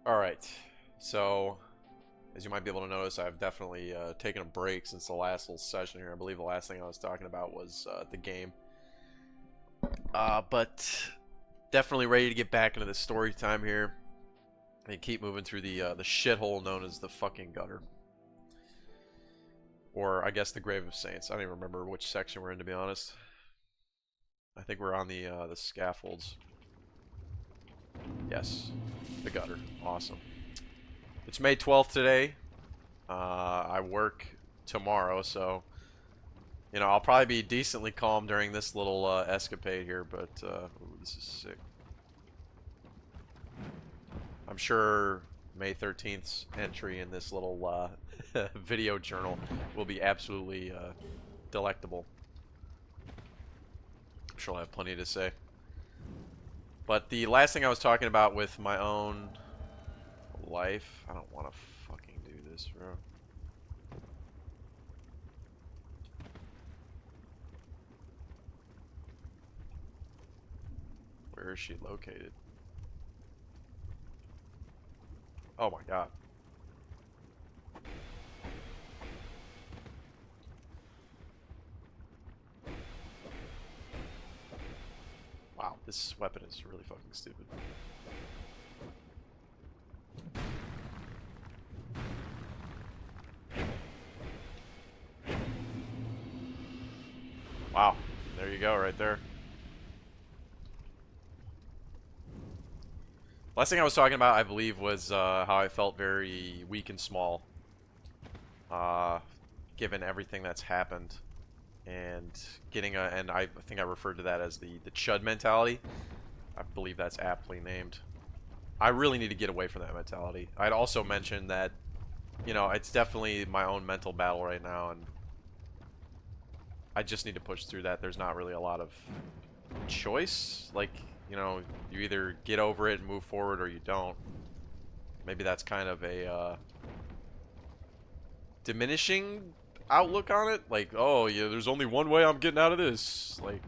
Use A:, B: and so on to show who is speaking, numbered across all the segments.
A: Alright, so as you might be able to notice, I've definitely taken a break since the last little session here. I believe the last thing I was talking about was the game. But definitely ready to get back into the story time here and keep moving through the shithole known as the fucking gutter. Or I guess the Grave of Saints. I don't even remember which section we're in, to be honest. I think we're on the scaffolds. Yes, the gutter. Awesome. It's May 12th today. I work tomorrow, so you know I'll probably be decently calm during this little escapade here. But ooh, this is sick. I'm sure May 13th's entry in this little video journal will be absolutely delectable. I'm sure I'll have plenty to say. But the last thing I was talking about with my own life, I don't want to fucking do this, bro. Where is she located? Oh my god. Wow, this weapon is really fucking stupid. Wow, there you go, right there. Last thing I was talking about, I believe, was how I felt very weak and small, given everything that's happened, and and I think I referred to that as the chud mentality. I believe that's aptly named. I really need to get away from that mentality. I'd also mentioned that, you know, it's definitely my own mental battle right now, and I just need to push through that. There's not really a lot of choice. Like, you know, you either get over it and move forward or you don't. Maybe that's kind of a diminishing outlook on it. Like, oh, yeah, there's only one way I'm getting out of this. Like,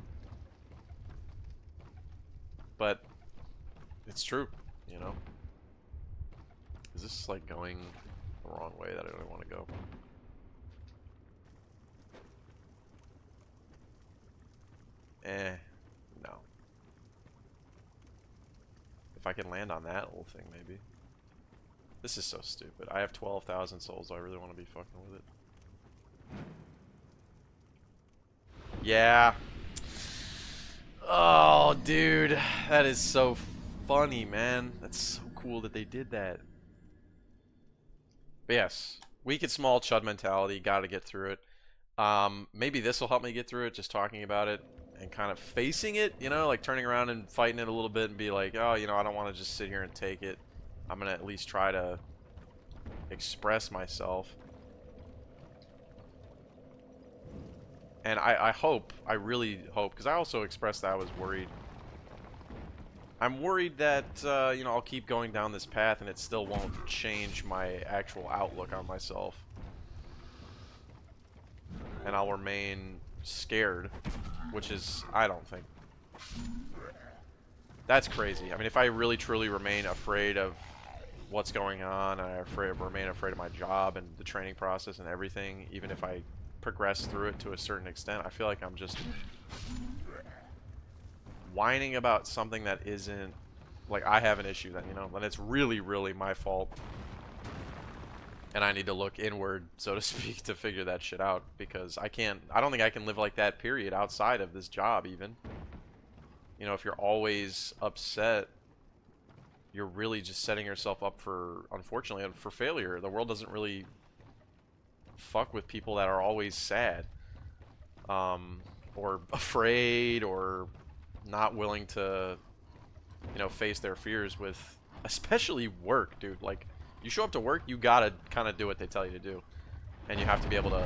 A: but it's true, you know. Is this, like, going the wrong way that I don't want to go? No. If I can land on that little thing, maybe. This is so stupid. I have 12,000 souls. Do I really want to be fucking with it? Yeah. Oh, dude. That is so funny, man. That's so cool that they did that. But yes. Weak and small chud mentality. Gotta get through it. Maybe this will help me get through it, just talking about it and kind of facing it, you know, like turning around and fighting it a little bit and be like, oh, you know, I don't want to just sit here and take it. I'm going to at least try to express myself. And I hope, I really hope, because I also expressed that I was worried. I'm worried that, you know, I'll keep going down this path and it still won't change my actual outlook on myself. And I'll remain scared, which is, I don't think. That's crazy. I mean, if I really truly remain afraid of what's going on, and I remain afraid of my job and the training process and everything, even if I progress through it to a certain extent, I feel like I'm just whining about something that isn't, like, I have an issue then, you know, and it's really, really my fault. And I need to look inward, so to speak, to figure that shit out, because I don't think I can live like that, period, outside of this job, even. You know, if you're always upset, you're really just setting yourself up for, unfortunately, for failure. The world doesn't really fuck with people that are always sad, or afraid, or not willing to, you know, face their fears with, especially work, dude. Like, you show up to work, you gotta kind of do what they tell you to do, and you have to be able to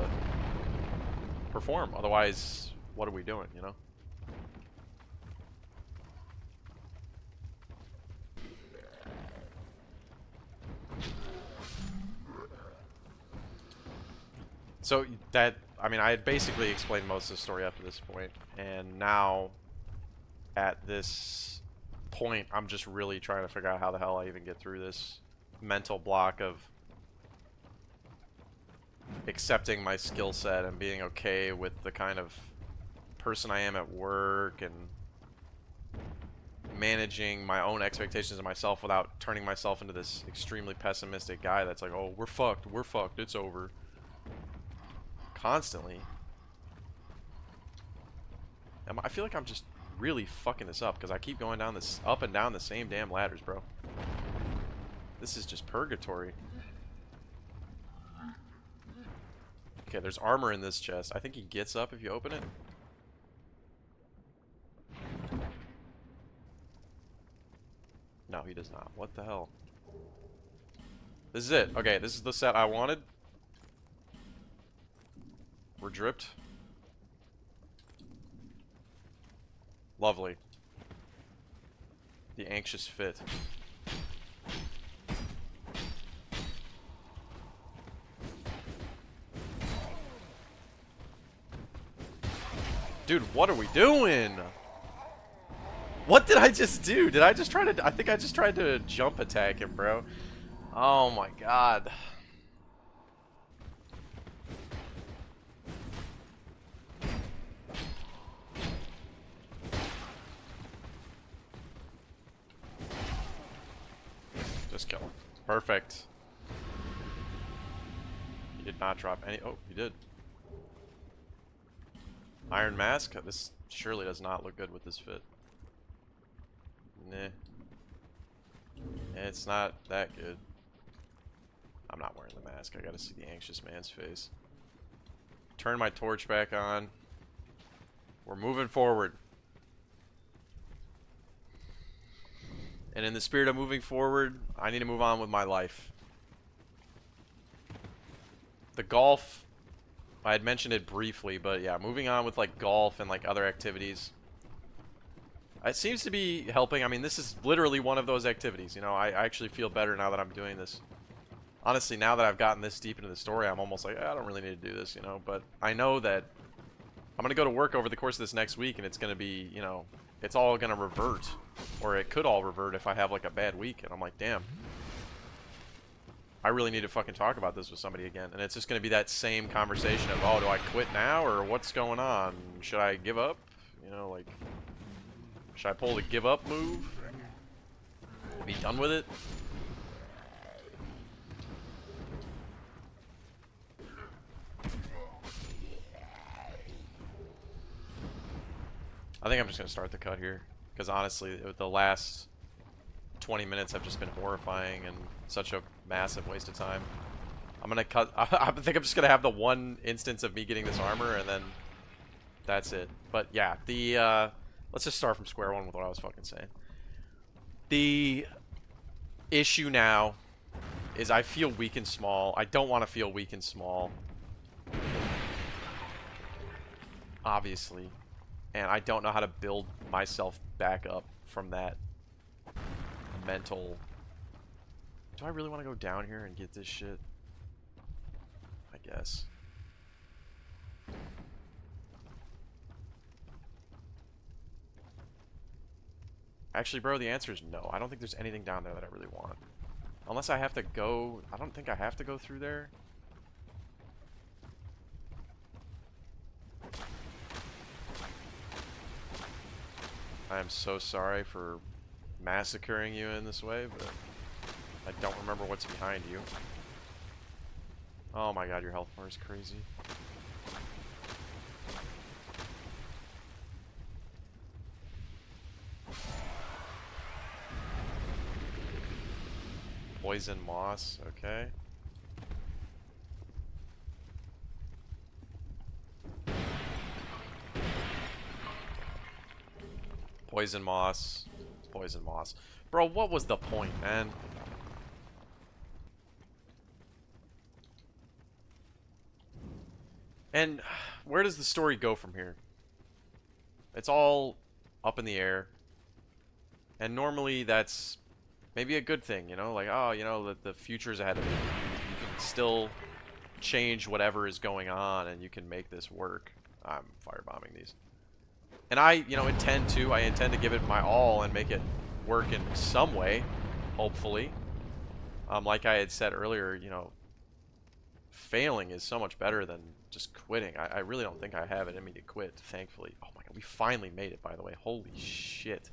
A: perform. Otherwise, what are we doing, you know? So that, I mean, I had basically explained most of the story up to this point, and now at this point, I'm just really trying to figure out how the hell I even get through this. mental block of accepting my skill set and being okay with the kind of person I am at work and managing my own expectations of myself without turning myself into this extremely pessimistic guy that's like, oh, we're fucked, it's over. Constantly. I feel like I'm just really fucking this up because I keep going down this up and down the same damn ladders, bro. This is just purgatory. Okay, there's armor in this chest. I think he gets up if you open it. No, he does not. What the hell? This is it. Okay, this is the set I wanted. We're dripped. Lovely. The anxious fit. Dude, what are we doing? What did I just do? Did I just try to... I think I just tried to jump attack him, bro. Oh my god. Just kill him. Perfect. He did not drop any... Oh, he did. Iron Mask? This surely does not look good with this fit. Nah. It's not that good. I'm not wearing the mask. I gotta see the anxious man's face. Turn my torch back on. We're moving forward. And in the spirit of moving forward, I need to move on with my life. The golf, I had mentioned it briefly, but yeah, moving on with like golf and like other activities. It seems to be helping. I mean, this is literally one of those activities. You know, I actually feel better now that I'm doing this. Honestly, now that I've gotten this deep into the story, I'm almost like, I don't really need to do this, you know. But I know that I'm going to go to work over the course of this next week, and it's going to be, you know, it's all going to revert. Or it could all revert if I have, like, a bad week. And I'm like, damn. I really need to fucking talk about this with somebody again. And it's just going to be that same conversation of, oh, do I quit now? Or what's going on? Should I give up? You know, like... Should I pull the give up move? Be done with it? I think I'm just going to start the cut here. Because honestly, the last 20 minutes have just been horrifying and such a massive waste of time. I'm going to cut... I think I'm just going to have the one instance of me getting this armor and then that's it. But yeah, the... Let's just start from square one with what I was fucking saying. The issue now is I feel weak and small. I don't want to feel weak and small. Obviously. And I don't know how to build myself back up from that mental... Do I really want to go down here and get this shit? I guess. Actually, bro, the answer is no. I don't think there's anything down there that I really want. Unless I have to go... I don't think I have to go through there. I am so sorry for massacring you in this way, but I don't remember what's behind you. Oh my god, your health bar is crazy. Poison moss, okay. Poison moss. Poison moss. Bro, what was the point, man? And where does the story go from here? It's all up in the air. And normally that's maybe a good thing, you know? Like, oh, you know, the future's ahead of you. You can still change whatever is going on and you can make this work. I'm firebombing these. And I intend to give it my all and make it work in some way, hopefully. Like I had said earlier, you know, failing is so much better than just quitting. I really don't think I have it in me to quit, thankfully. Oh my god, we finally made it, by the way. Holy shit.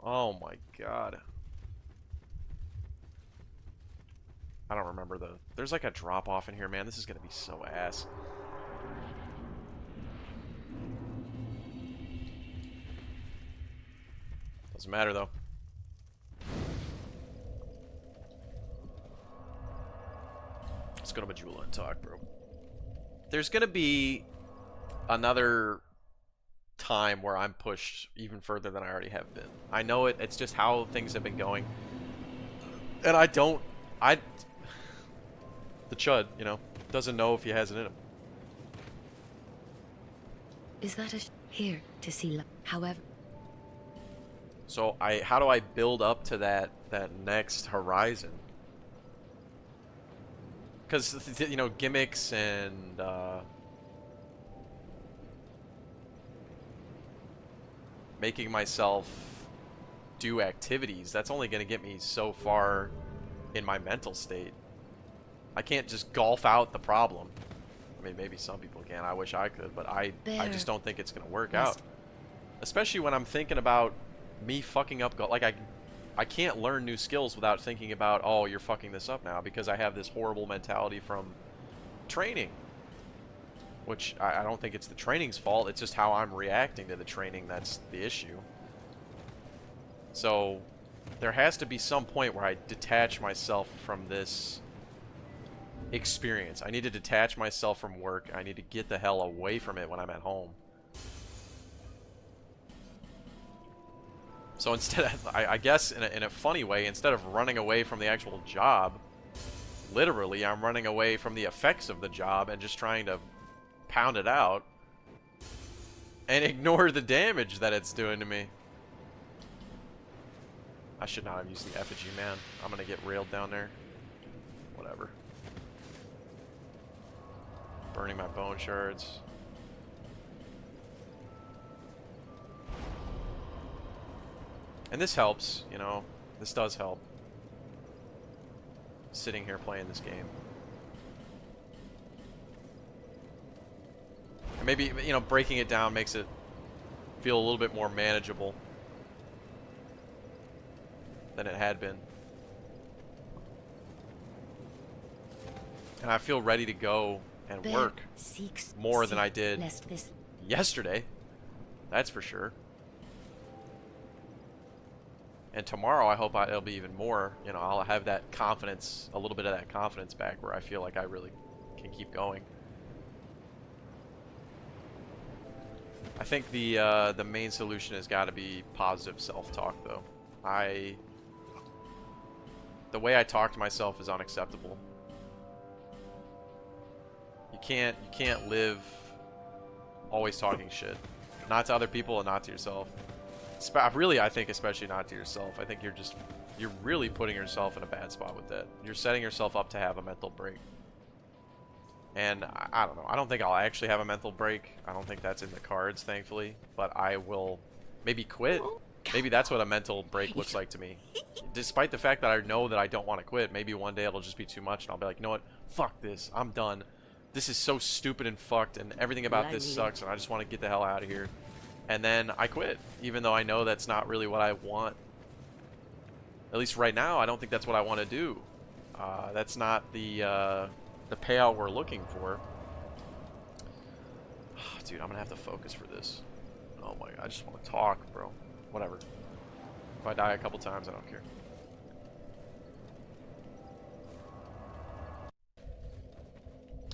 A: Oh my god. I don't remember the... There's like a drop-off in here, man. This is gonna be so ass. Doesn't matter, though. Let's go to Majula and talk, bro. There's gonna be another time where I'm pushed even further than I already have been. I know it. It's just how things have been going. And I don't... The Chud, you know, doesn't know if he has it in him.
B: Is that here to see? However...
A: So how do I build up to that next horizon? Because, you know, gimmicks and making myself do activities, that's only going to get me so far in my mental state. I can't just golf out the problem. I mean, maybe some people can. I wish I could, but I just don't think it's going to work out. Especially when I'm thinking about me fucking up. Like, I can't learn new skills without thinking about, oh, you're fucking this up now, because I have this horrible mentality from training. Which, I don't think it's the training's fault, it's just how I'm reacting to the training that's the issue. So, there has to be some point where I detach myself from this experience. I need to detach myself from work. I need to get the hell away from it when I'm at home. So instead, I guess in a funny way, instead of running away from the actual job, literally, I'm running away from the effects of the job and just trying to pound it out and ignore the damage that it's doing to me. I should not have used the effigy, man. I'm gonna get railed down there. Whatever. Burning my bone shards. And this helps, you know. This does help. Sitting here playing this game. And maybe, you know, breaking it down makes it feel a little bit more manageable than it had been. And I feel ready to go and work more than I did yesterday. That's for sure. And tomorrow, I hope it'll be even more. You know, I'll have that confidence, a little bit of that confidence back, where I feel like I really can keep going. I think the main solution has got to be positive self-talk, though. The way I talk to myself is unacceptable. You can't live always talking shit, not to other people and not to yourself. Really, I think especially not to yourself. I think you're really putting yourself in a bad spot with that. You're setting yourself up to have a mental break. And I don't know. I don't think I'll actually have a mental break. I don't think that's in the cards, thankfully. But I will maybe quit. Maybe that's what a mental break looks like to me. Despite the fact that I know that I don't want to quit, maybe one day it'll just be too much and I'll be like, you know what? Fuck this. I'm done. This is so stupid and fucked and everything about this sucks and I just want to get the hell out of here. And then I quit, even though I know that's not really what I want. At least right now, I don't think that's what I want to do. That's not the payout we're looking for. Dude, I'm gonna have to focus for this. Oh my god, I just want to talk, bro. Whatever. If I die a couple times, I don't care.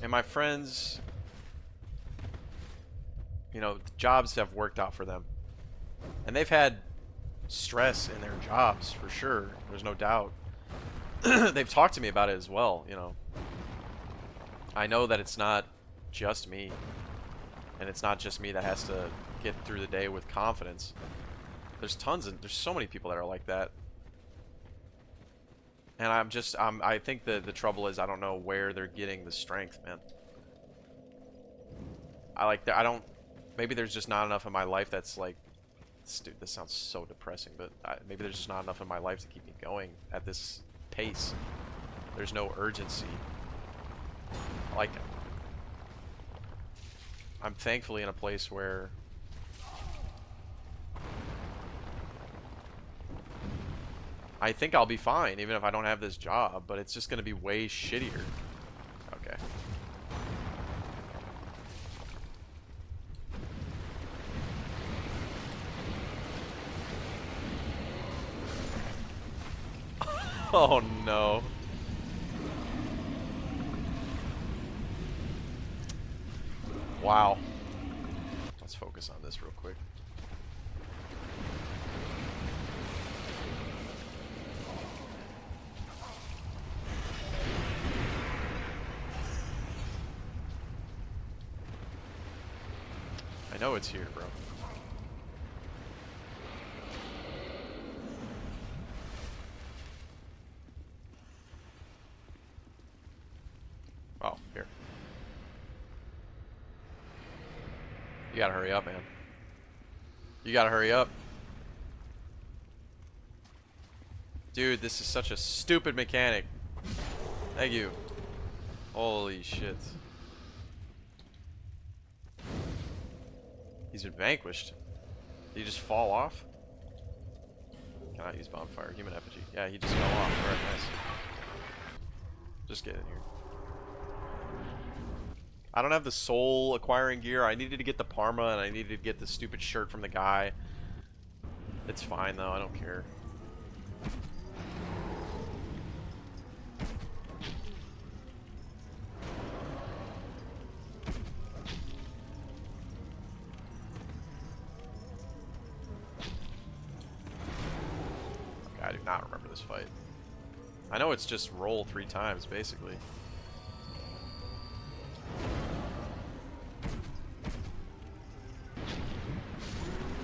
A: And my friends, you know, jobs have worked out for them. And they've had stress in their jobs, for sure. There's no doubt. They've talked to me about it as well, you know. I know that it's not just me. And it's not just me that has to get through the day with confidence. There's so many people that are like that. And I think the trouble is I don't know where they're getting the strength, man. Maybe there's just not enough in my life that's like, dude, this sounds so depressing, but maybe there's just not enough in my life to keep me going at this pace. There's no urgency. Like, I'm thankfully in a place where I think I'll be fine, even if I don't have this job, but it's just going to be way shittier. Okay. Oh no. Wow. Let's focus on this real quick. I know it's here, bro. Oh, here. You gotta hurry up, man. You gotta hurry up. Dude, this is such a stupid mechanic. Thank you. Holy shit. He's been vanquished. Did he just fall off? Cannot use bonfire. Human effigy. Yeah, he just fell off. Alright, nice. Just get in here. I don't have the soul acquiring gear. I needed to get the Parma and I needed to get the stupid shirt from the guy. It's fine though, I don't care. Okay, I do not remember this fight. I know it's just roll 3 times basically.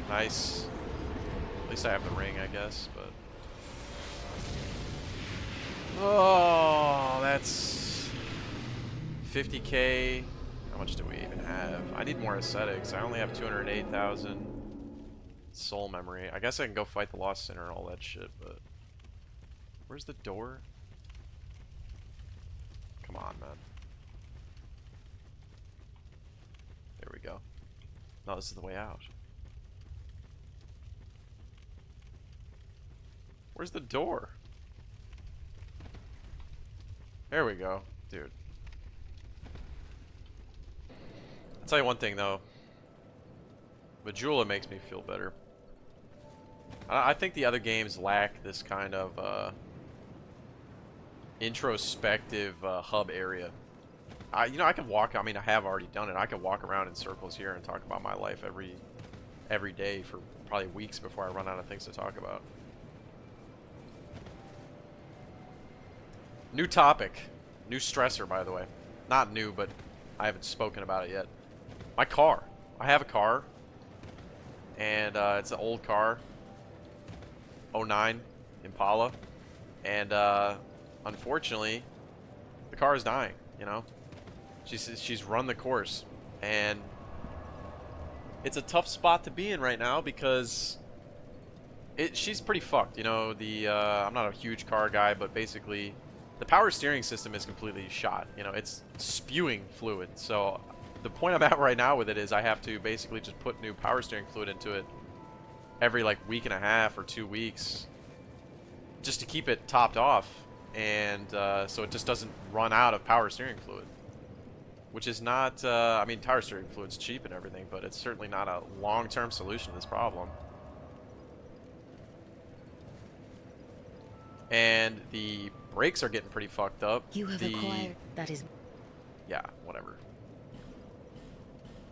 A: Nice. At least I have the ring, I guess, but... Oh, that's... 50k. How much do we even have? I need more aesthetics. I only have 208,000 soul memory. I guess I can go fight the Lost Sinner and all that shit, but... Where's the door? Come on, man. There we go. No, this is the way out. Where's the door? There we go. Dude. I'll tell you one thing, though. Majula makes me feel better. I think the other games lack this kind of introspective hub area. You know, I can walk. I mean, I have already done it. I can walk around in circles here and talk about my life every day for probably weeks before I run out of things to talk about. New topic. New stressor, by the way. Not new, but I haven't spoken about it yet. My car. I have a car. And it's an old car. '09 Impala. And unfortunately, the car is dying, you know? She's run the course. And it's a tough spot to be in right now because she's pretty fucked, you know? I'm not a huge car guy, but basically the power steering system is completely shot. You know, it's spewing fluid. So the point I'm at right now with it is I have to basically just put new power steering fluid into it every like week and a half or 2 weeks just to keep it topped off, and so it just doesn't run out of power steering fluid, which is not I mean, power steering fluid's cheap and everything, but it's certainly not a long-term solution to this problem. And the brakes are getting pretty fucked up.
B: You have acquired. That is.
A: Yeah, whatever.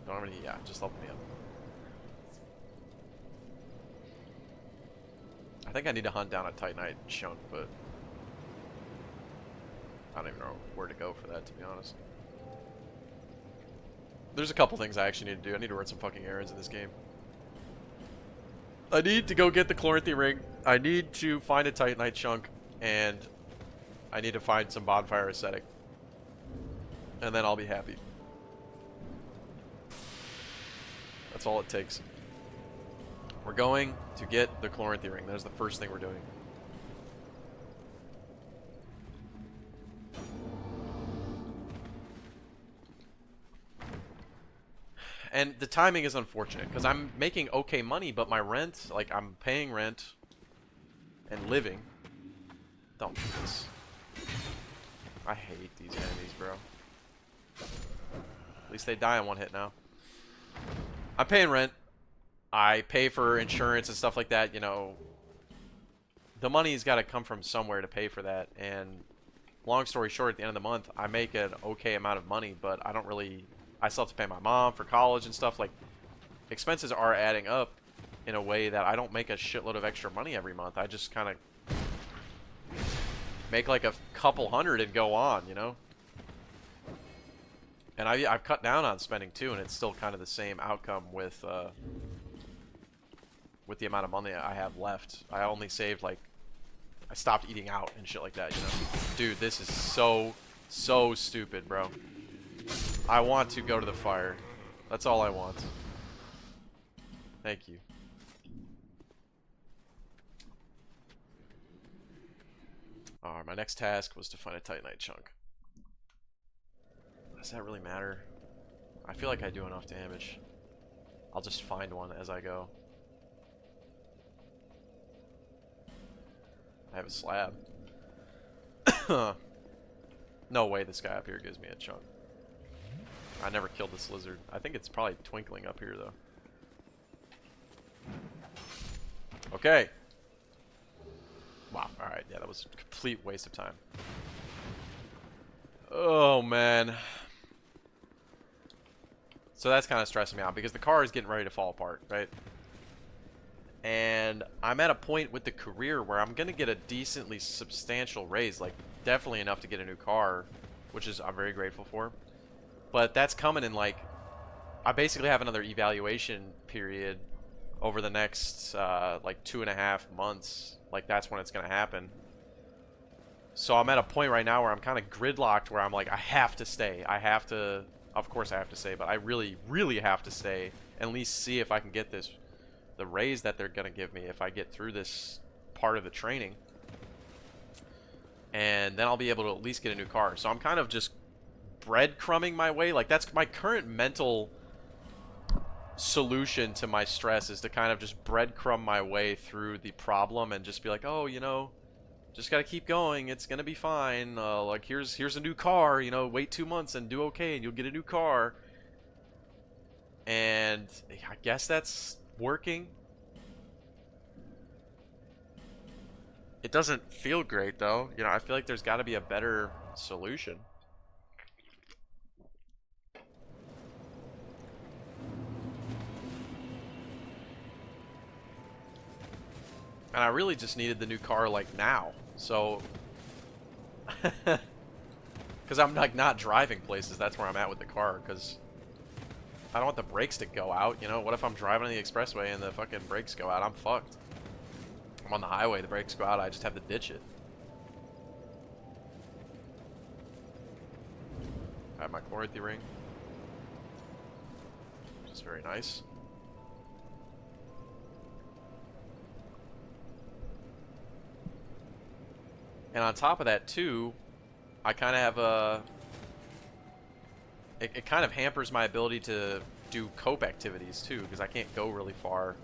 A: Don't have any. Yeah, just help me up. I think I need to hunt down a Titanite chunk, but I don't even know where to go for that, to be honest. There's a couple things I actually need to do. I need to run some fucking errands in this game. I need to go get the Chloranthy ring. I need to find a Titanite chunk, and I need to find some bonfire aesthetic. And then I'll be happy. That's all it takes. We're going to get the Chloranthy ring. That is the first thing we're doing. And the timing is unfortunate because I'm making okay money, but my rent, like I'm paying rent and living. Don't do this. I hate these enemies, bro. At least they die in one hit now. I'm paying rent. I pay for insurance and stuff like that, you know. The money's got to come from somewhere to pay for that. And long story short, at the end of the month, I make an okay amount of money, but I don't really... I still have to pay my mom for college and stuff. Like, expenses are adding up in a way that I don't make a shitload of extra money every month. I just kind of make like a couple hundred and go on, you know? And I've cut down on spending too, and it's still kind of the same outcome with the amount of money I have left. I only saved like... I stopped eating out and shit like that, you know? Dude, this is so stupid, bro. I want to go to the fire. That's all I want. Thank you. Alright, my next task was to find a Titanite chunk. Does that really matter? I feel like I do enough damage. I'll just find one as I go. I have a slab. No way this guy up here gives me a chunk. I never killed this lizard. I think it's probably twinkling up here, though. Okay. Wow, alright. Yeah, that was a complete waste of time. Oh, man. So that's kind of stressing me out, because the car is getting ready to fall apart, right? And I'm at a point with the career where I'm going to get a decently substantial raise. Like, definitely enough to get a new car, which is I'm very grateful for. But that's coming in, like, I basically have another evaluation period over the next, like, 2.5 months. Like, that's when it's going to happen. So I'm at a point right now where I'm kind of gridlocked, where I'm like, I have to stay. I have to, of course I have to stay, but I really, really have to stay and at least see if I can get the raise that they're going to give me if I get through this part of the training. And then I'll be able to at least get a new car. So I'm kind of just breadcrumbing my way. Like, that's my current mental solution to my stress, is to kind of just breadcrumb my way through the problem and just be like, oh, you know, just gotta keep going, it's gonna be fine. Like, here's a new car, you know, wait 2 months and do okay and you'll get a new car. And I guess that's working. It doesn't feel great, though. You know, I feel like there's got to be a better solution. And I really just needed the new car, like, now. So... Because I'm, like, not driving places. That's where I'm at with the car, because... I don't want the brakes to go out, you know? What if I'm driving on the expressway and the fucking brakes go out? I'm fucked. I'm on the highway, the brakes go out, I just have to ditch it. I have my chloranthy ring. Which is very nice. And on top of that, too, I kind of have a... It kind of hampers my ability to do cope activities, too, because I can't go really far.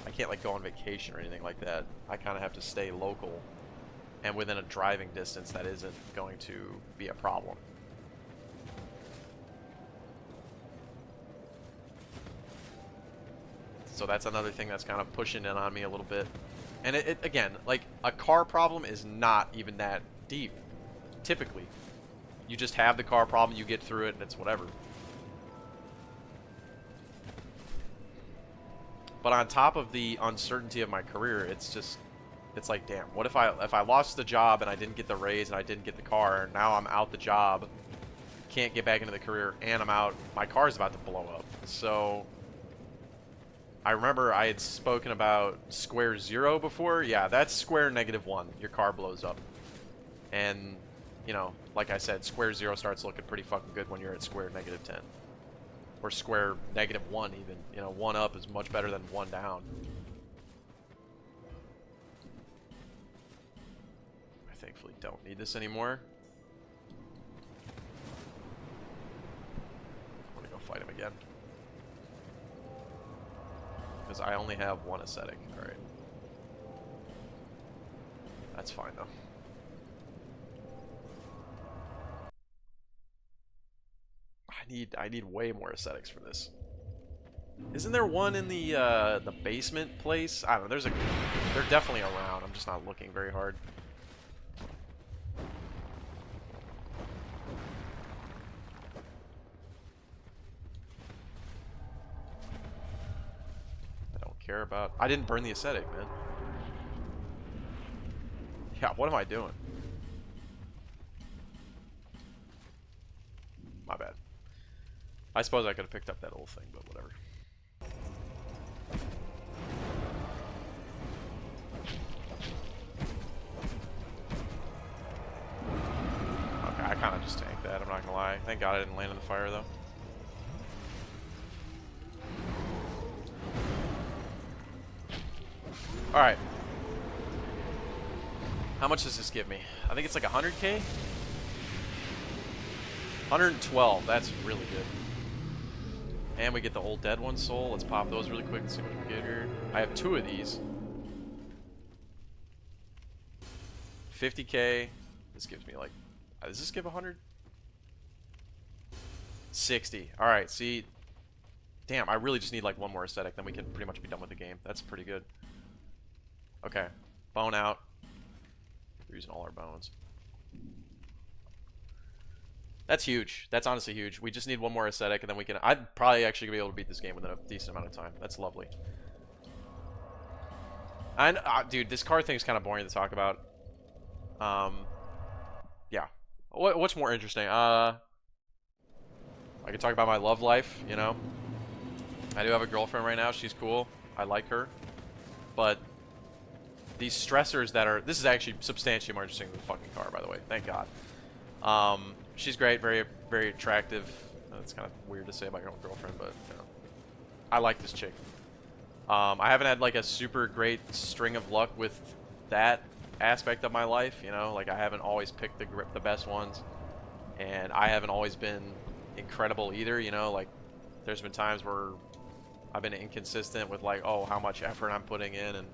A: I can't, like, go on vacation or anything like that. I kind of have to stay local and within a driving distance that isn't going to be a problem. So that's another thing that's kind of pushing in on me a little bit. And it again, like, a car problem is not even that deep, typically. You just have the car problem, you get through it, and it's whatever. But on top of the uncertainty of my career, it's just, it's like, damn, what if I lost the job and I didn't get the raise and I didn't get the car, and now I'm out the job, can't get back into the career, and I'm out, my car's about to blow up. So I remember I had spoken about square 0 before. Yeah, that's square -1. Your car blows up. And, you know, like I said, square 0 starts looking pretty fucking good when you're at square -10. Or square -1 even. You know, 1 up is much better than 1 down. I thankfully don't need this anymore. I'm gonna go fight him again. because I only have one aesthetic. Alright. That's fine, though. I need way more aesthetics for this. Isn't there one in the basement place? I don't know. They're definitely around. I'm just not looking very hard. I don't care about. I didn't burn the aesthetic, man. Yeah, what am I doing? My bad. I suppose I could have picked up that old thing, but whatever. Okay, I kind of just tanked that, I'm not gonna lie. Thank God I didn't land in the fire, though. Alright. How much does this give me? I think it's like 100k? 112, that's really good. And we get the old dead one soul. Let's pop those really quick and see what we can get here. I have 2 of these. 50k. This gives me like... does this give 100? 60. Alright, see... Damn, I really just need like one more aesthetic, then we can pretty much be done with the game. That's pretty good. Okay. Bone out. We're using all our bones. That's huge. That's honestly huge. We just need one more aesthetic, and then we can... I'd probably actually be able to beat this game within a decent amount of time. That's lovely. And, dude, this card thing is kind of boring to talk about. Yeah. What's more interesting? I could talk about my love life, you know? I do have a girlfriend right now. She's cool. I like her. But these stressors that are... This is actually substantially more interesting than the fucking car, by the way. Thank God. She's great, very, very attractive. That's kind of weird to say about your own girlfriend, but you know, I like this chick. I haven't had like a super great string of luck with that aspect of my life, you know, like I haven't always picked the best ones, and I haven't always been incredible either, you know, like there's been times where I've been inconsistent with like, oh, how much effort I'm putting in, and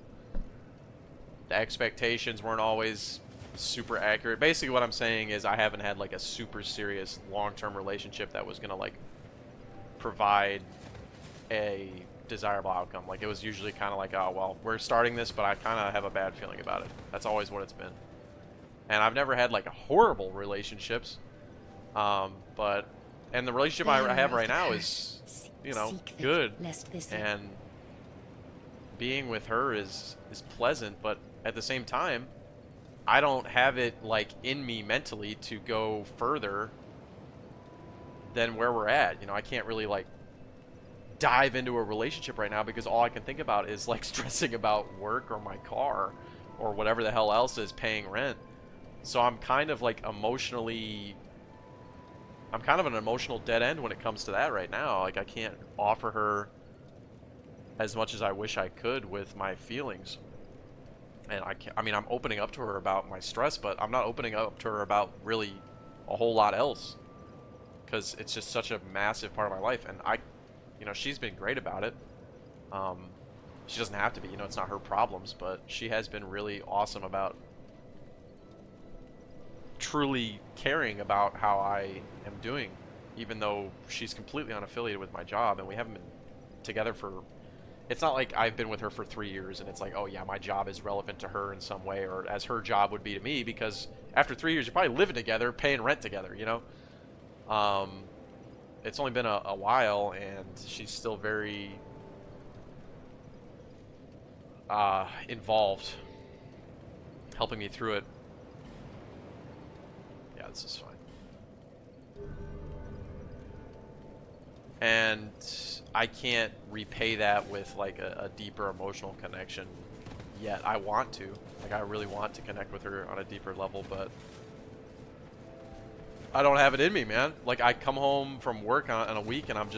A: the expectations weren't always super accurate. Basically what I'm saying is I haven't had like a super serious long-term relationship that was gonna like provide a desirable outcome. Like it was usually kind of like, oh well, we're starting this, but I kind of have a bad feeling about it. That's always what it's been. And I've never had like horrible relationships, and the relationship I have right now is, you know, good, and being with her is pleasant, but at the same time I don't have it like in me mentally to go further than where we're at. You know, I can't really like dive into a relationship right now because all I can think about is like stressing about work or my car or whatever the hell else is paying rent. So I'm kind of like emotionally, I'm kind of an emotional dead end when it comes to that right now. Like I can't offer her as much as I wish I could with my feelings. And I mean, I'm opening up to her about my stress, but I'm not opening up to her about really a whole lot else, because it's just such a massive part of my life. And you know, she's been great about it. She doesn't have to be, you know, it's not her problems, but she has been really awesome about truly caring about how I am doing, even though she's completely unaffiliated with my job, and we haven't been together for... It's not like I've been with her for 3 years and it's like, oh yeah, my job is relevant to her in some way, or as her job would be to me, because after 3 years you're probably living together, paying rent together, you know? It's only been a while, and she's still very involved, helping me through it. Yeah, this is fine. And I can't repay that with like a deeper emotional connection yet. I want to. Like I really want to connect with her on a deeper level, but I don't have it in me, man. Like I come home from work in a week and I'm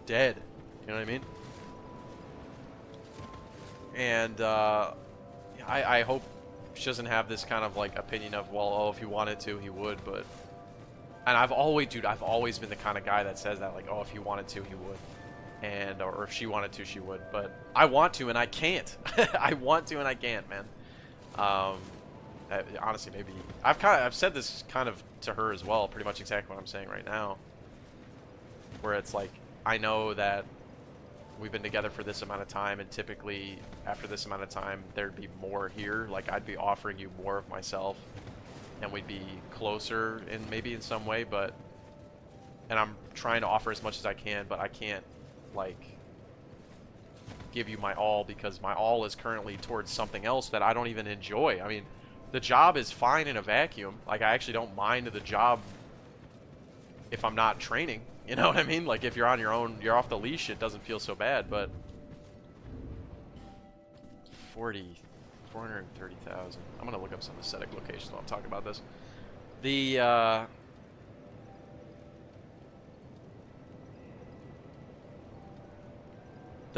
A: dead. You know what I mean? And I hope she doesn't have this kind of like opinion of, well, oh, if he wanted to, he would, but... And I've always been the kind of guy that says that, like, oh, if he wanted to, he would. and or if she wanted to, she would. But I want to, and I can't. I want to, and I can't, man. Honestly, maybe I've said this kind of to her as well, pretty much exactly what I'm saying right now. Where it's like, I know that we've been together for this amount of time, and typically after this amount of time, there'd be more here. Like, I'd be offering you more of myself, and we'd be closer in maybe in some way, but, and I'm trying to offer as much as I can, but I can't, like, give you my all, because my all is currently towards something else that I don't even enjoy. I mean, the job is fine in a vacuum. Like, I actually don't mind the job if I'm not training. You know what I mean? Like, if you're on your own, you're off the leash, it doesn't feel so bad, but 430,000. I'm gonna look up some aesthetic locations while I'm talking about this. The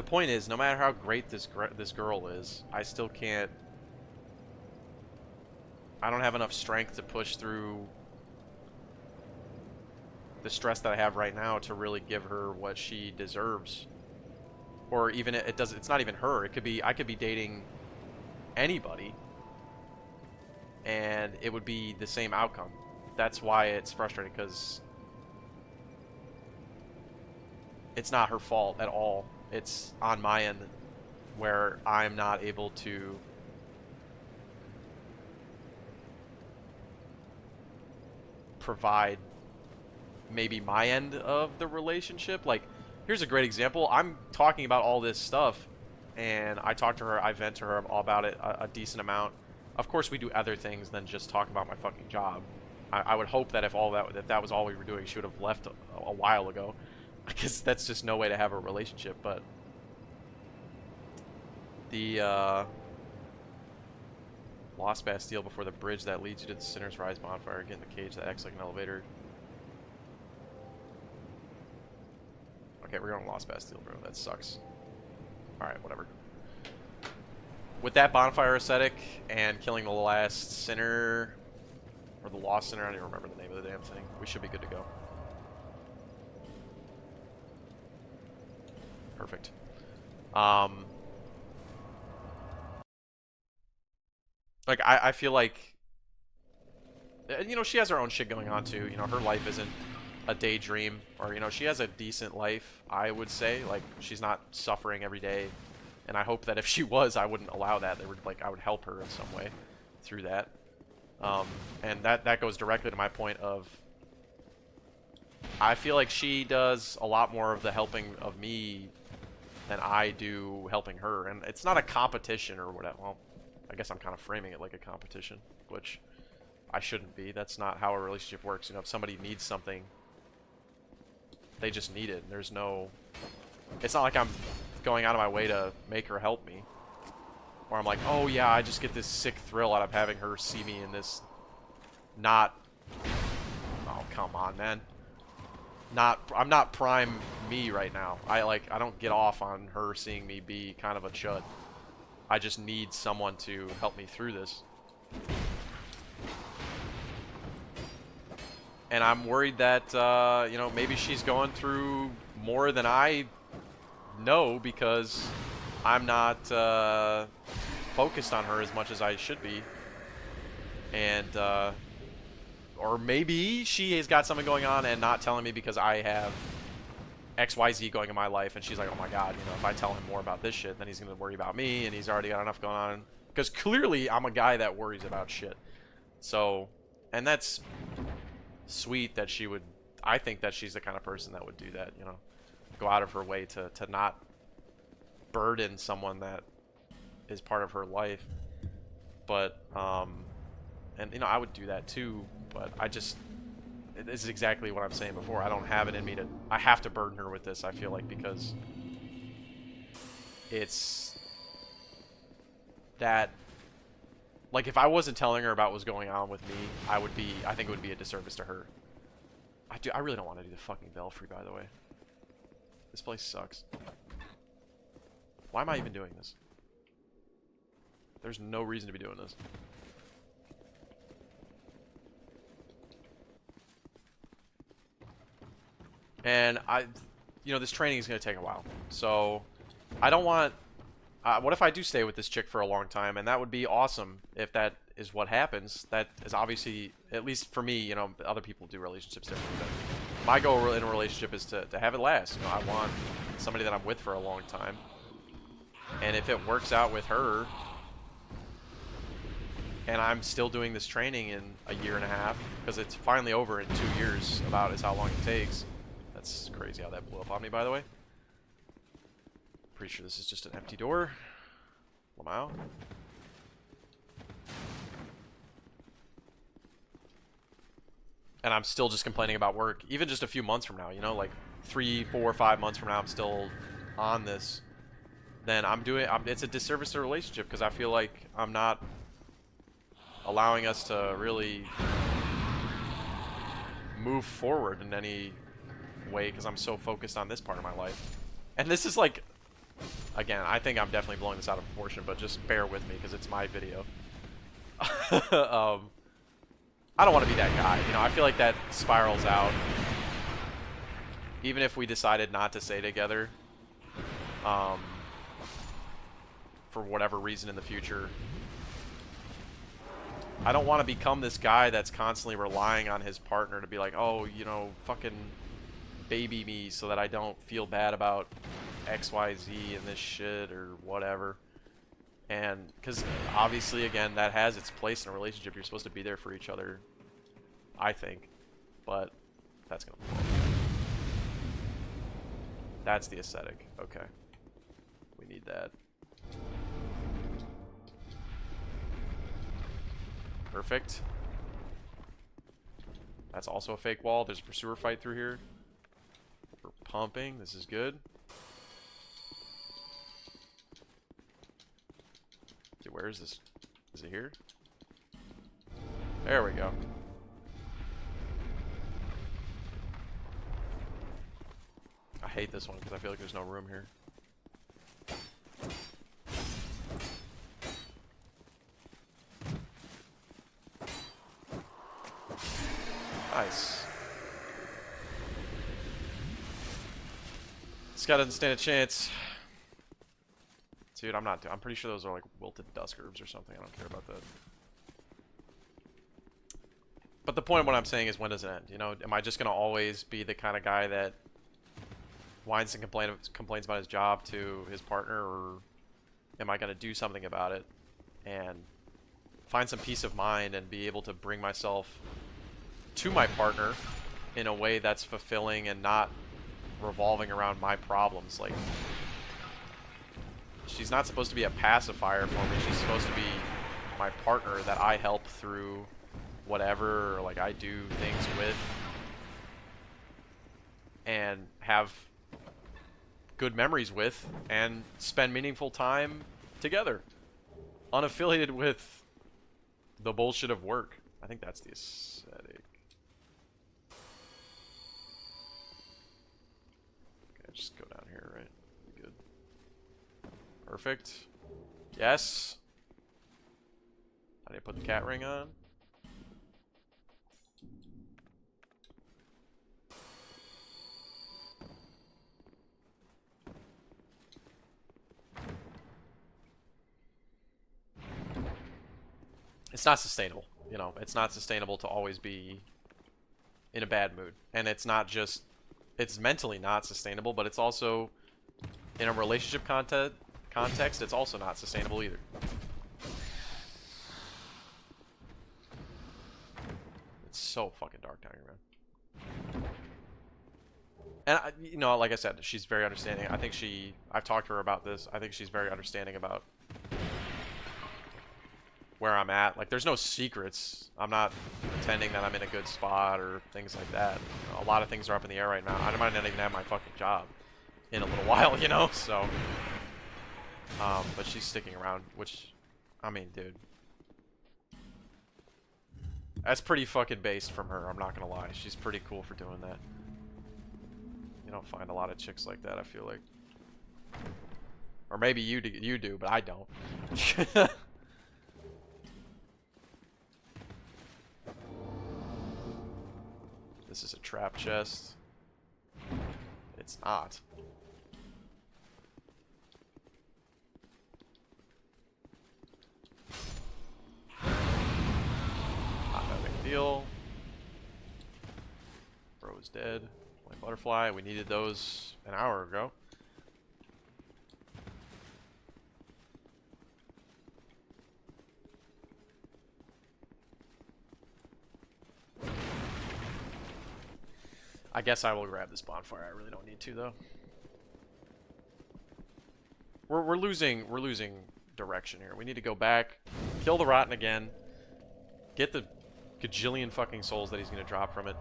A: point is, no matter how great this girl is, I still can't. I don't have enough strength to push through the stress that I have right now to really give her what she deserves. Or even it's not even her. It could be, I could be dating anybody and it would be the same outcome. That's why it's frustrating, because it's not her fault at all. It's on my end where I'm not able to provide maybe my end of the relationship. Like, here's a great example. I'm talking about all this stuff, and I talk to her, I vent to her all about it a decent amount. Of course, we do other things than just talk about my fucking job. I would hope that if that was all we were doing, she would have left a while ago, because that's just no way to have a relationship. But the Lost Bastille before the bridge that leads you to the Sinner's Rise bonfire. Get in the cage that acts like an elevator. Okay, we're going to Lost Bastille, bro. That sucks. Alright, whatever. With that bonfire aesthetic and killing the last sinner, or the lost sinner, I don't even remember the name of the damn thing, we should be good to go. Perfect. Like, I feel like, you know, she has her own shit going on too. You know, her life isn't a daydream, or, you know, she has a decent life, I would say. Like, she's not suffering every day, and I hope that if she was, I wouldn't allow that. I would help her in some way through that. And that goes directly to my point of, I feel like she does a lot more of the helping of me than I do helping her, and it's not a competition or whatever. Well, I guess I'm kind of framing it like a competition, which I shouldn't be. That's not how a relationship works. You know, if somebody needs something, they just need it. There's no... It's not like I'm going out of my way to make her help me. Or I'm like, oh yeah, I just get this sick thrill out of having her see me in this not... Oh, come on, man. I'm not prime me right now. I don't get off on her seeing me be kind of a chud. I just need someone to help me through this. And I'm worried that, you know, maybe she's going through more than I know, because I'm not focused on her as much as I should be. And, or maybe she has got something going on and not telling me because I have XYZ going in my life, and she's like, oh my god, you know, if I tell him more about this shit, then he's going to worry about me, and he's already got enough going on. Because clearly, I'm a guy that worries about shit. So, and that's sweet that she would... I think that she's the kind of person that would do that, you know. Go out of her way to not burden someone that is part of her life. But, and, you know, I would do that too, but I just... This is exactly what I'm saying before. I don't have it in me to... I have to burden her with this, I feel like, because it's that... Like, if I wasn't telling her about what's going on with me, I think it would be a disservice to her. I really don't want to do the fucking Belfry, by the way. This place sucks. Why am I even doing this? There's no reason to be doing this. And you know, this training is going to take a while. So I don't want... what if I do stay with this chick for a long time? And that would be awesome if that is what happens. That is obviously, at least for me, you know, other people do relationships differently. But my goal in a relationship is to have it last. You know, I want somebody that I'm with for a long time. And if it works out with her, and I'm still doing this training in a year and a half, because it's finally over in 2 years, about is how long it takes. That's crazy how that blew up on me, by the way. Pretty sure this is just an empty door. Lamau. And I'm still just complaining about work, even just a few months from now, you know, like 3, 4, 5 months from now, I'm still on this. Then it's a disservice to the relationship, because I feel like I'm not allowing us to really move forward in any way, because I'm so focused on this part of my life. And this is like, again, I think I'm definitely blowing this out of proportion, but just bear with me because it's my video. I don't want to be that guy, you know. I feel like that spirals out. Even if we decided not to stay together, for whatever reason in the future, I don't want to become this guy that's constantly relying on his partner to be like, oh, you know, fucking baby me so that I don't feel bad about XYZ and this shit or whatever. And because obviously, again, that has its place in a relationship. You're supposed to be there for each other, I think. But that's gonna fall. That's the aesthetic. Okay. We need that. Perfect. That's also a fake wall. There's a pursuer fight through here. We're pumping. This is good. Dude, where is this? Is it here? There we go. I hate this one because I feel like there's no room here. Nice. This guy doesn't stand a chance. Dude, I'm pretty sure those are like wilted dusk herbs or something. I don't care about that. But the point of what I'm saying is, when does it end? You know, am I just going to always be the kind of guy that whines and complains about his job to his partner, or am I going to do something about it and find some peace of mind and be able to bring myself to my partner in a way that's fulfilling and not revolving around my problems? Like, she's not supposed to be a pacifier for me. She's supposed to be my partner that I help through whatever, or like I do things with, and have good memories with, and spend meaningful time together, unaffiliated with the bullshit of work. I think that's the aesthetic. Okay, just go down here, right? Good. Perfect. Yes. I need to put the cat ring on. It's not sustainable, you know. It's not sustainable to always be in a bad mood. And it's not just, it's mentally not sustainable, but it's also, in a relationship context, it's also not sustainable either. It's so fucking dark down here, man. And, you know, like I said, she's very understanding. I think I've talked to her about this. I think she's very understanding about where I'm at. Like, there's no secrets. I'm not pretending that I'm in a good spot or things like that. You know, a lot of things are up in the air right now. I might not even have my fucking job in a little while, you know? So, but she's sticking around, which, I mean, dude, that's pretty fucking based from her, I'm not gonna lie. She's pretty cool for doing that. You don't find a lot of chicks like that, I feel like. Or maybe you do, but I don't. This is a trap chest. It's not. Not that big deal. Bro is dead. My butterfly. We needed those an hour ago. I guess I will grab this bonfire. I really don't need to though. We're losing direction here. We need to go back, kill the rotten again, get the gajillion fucking souls that he's gonna drop from it,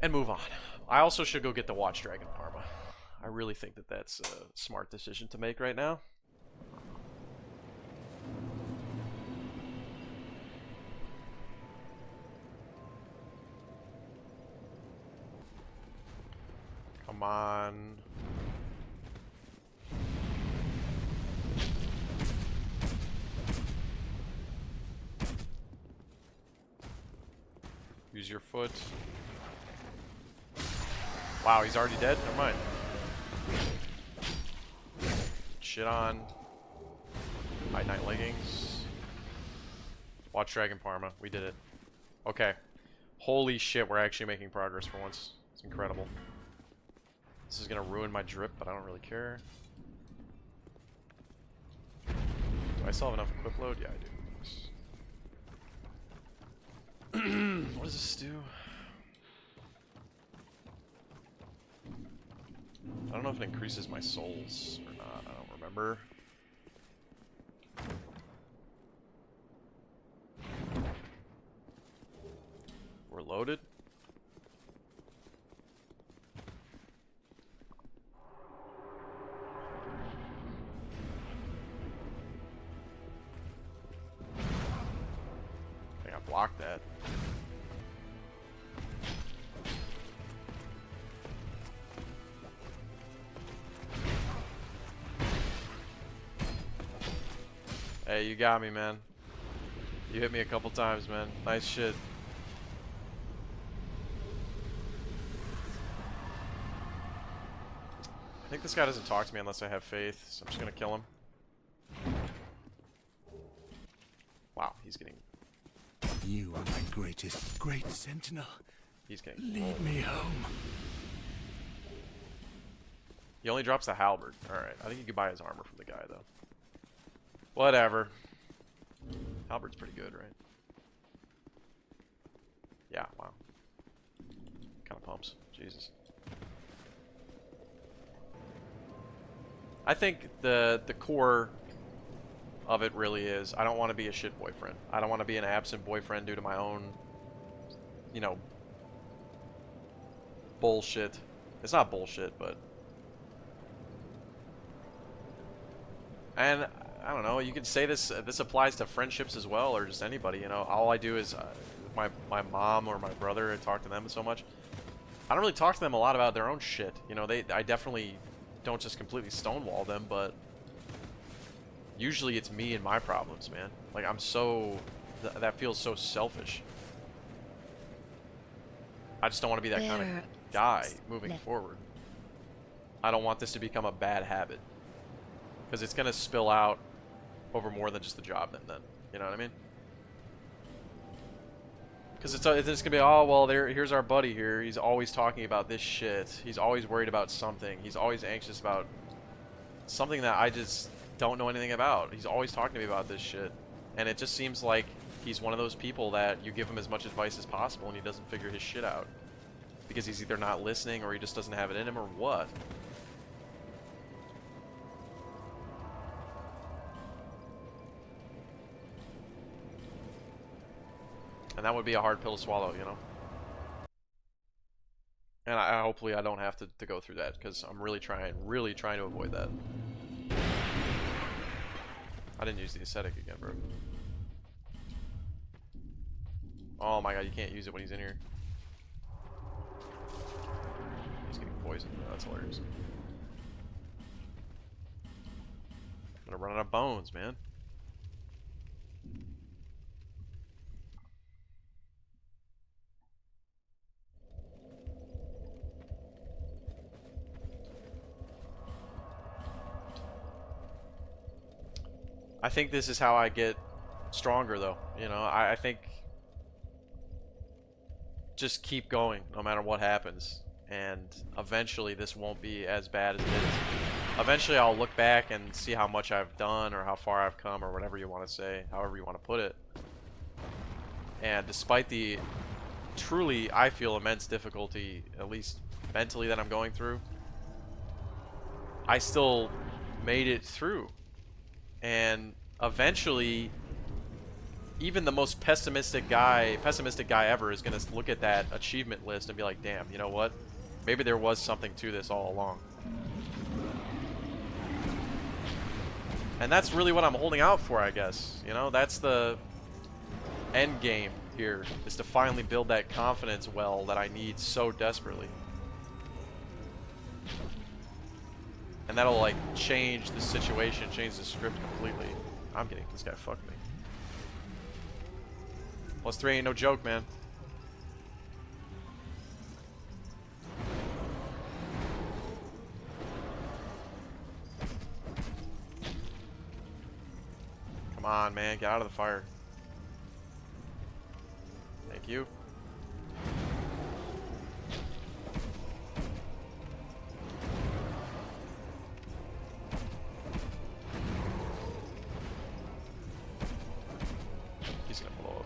A: and move on. I also should go get the Watch Dragon Parma. I really think that that's a smart decision to make right now. Come on. Use your foot. Wow, he's already dead? Never mind. Shit on. High Night Leggings. Watch Dragon Parma. We did it. Okay. Holy shit, we're actually making progress for once. It's incredible. This is gonna ruin my drip, but I don't really care. Do I still have enough equip load? Yeah, I do. What does this do? I don't know if it increases my souls or not. I don't remember. We're loaded. I think I blocked that. Hey, you got me, man. You hit me a couple times, man. Nice shit. I think this guy doesn't talk to me unless I have faith, so I'm just gonna kill him. Wow, he's getting...
C: You are my greatest, great sentinel.
A: He's getting...
C: Lead me home.
A: He only drops the halberd. Alright, I think you could buy his armor from the guy, though. Whatever. Halberd's pretty good, right? Yeah, wow. Kind of pumps. Jesus. I think the core of it really is, I don't want to be a shit boyfriend. I don't want to be an absent boyfriend due to my own, you know, bullshit. It's not bullshit, but... And... I don't know, you could say this applies to friendships as well, or just anybody, you know. All I do is, my mom or my brother, I talk to them so much. I don't really talk to them a lot about their own shit, you know. I definitely don't just completely stonewall them, but usually it's me and my problems, man. Like, I'm so, that feels so selfish. I just don't want to be that kind of guy moving forward. I don't want this to become a bad habit, because it's going to spill out over more than just the job then, you know what I mean? Because it's going to be, oh, well, here's our buddy here. He's always talking about this shit. He's always worried about something. He's always anxious about something that I just don't know anything about. He's always talking to me about this shit. And it just seems like he's one of those people that you give him as much advice as possible and he doesn't figure his shit out. Because he's either not listening or he just doesn't have it in him or what. And that would be a hard pill to swallow, you know? And hopefully I don't have to go through that, because I'm really trying to avoid that. I didn't use the ascetic again, bro. Oh my god, you can't use it when he's in here. He's getting poisoned. That's hilarious. I'm gonna run out of bones, man. I think this is how I get stronger, though. You know, I think just keep going no matter what happens, and eventually this won't be as bad as it is. Eventually I'll look back and see how much I've done or how far I've come or whatever you want to say, however you want to put it. And despite the truly, I feel, immense difficulty, at least mentally, that I'm going through, I still made it through. And eventually, even the most pessimistic guy ever is going to look at that achievement list and be like, damn, you know what? Maybe there was something to this all along. And that's really what I'm holding out for, I guess. You know, that's the end game here, is to finally build that confidence well that I need so desperately. And that'll, like, change the situation, change the script completely. I'm getting this guy fucked me. +3 ain't no joke, man. Come on, man. Get out of the fire. Thank you. He's gonna blow up.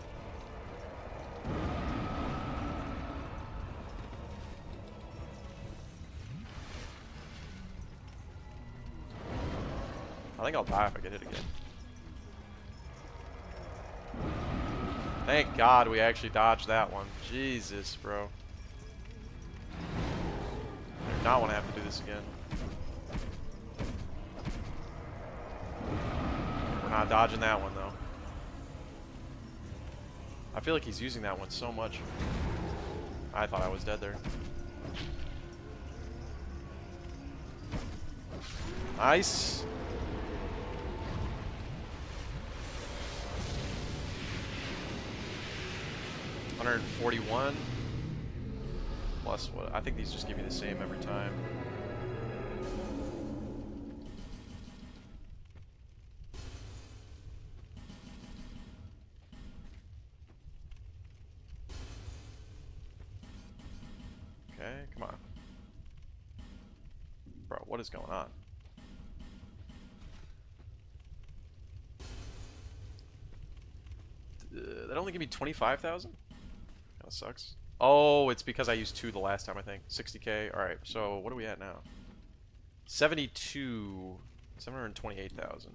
A: I think I'll die if I get hit again. Thank God we actually dodged that one. Jesus, bro. I do not want to have to do this again. We're not dodging that one, though. I feel like he's using that one so much. I thought I was dead there. Nice. $141 plus what? I think these just give you the same every time. Okay, come on. Bro, what is going on? That only give me 25,000? That sucks. Oh, it's because I used 2 the last time, I think. 60k. Alright, so what are we at now? 728,000.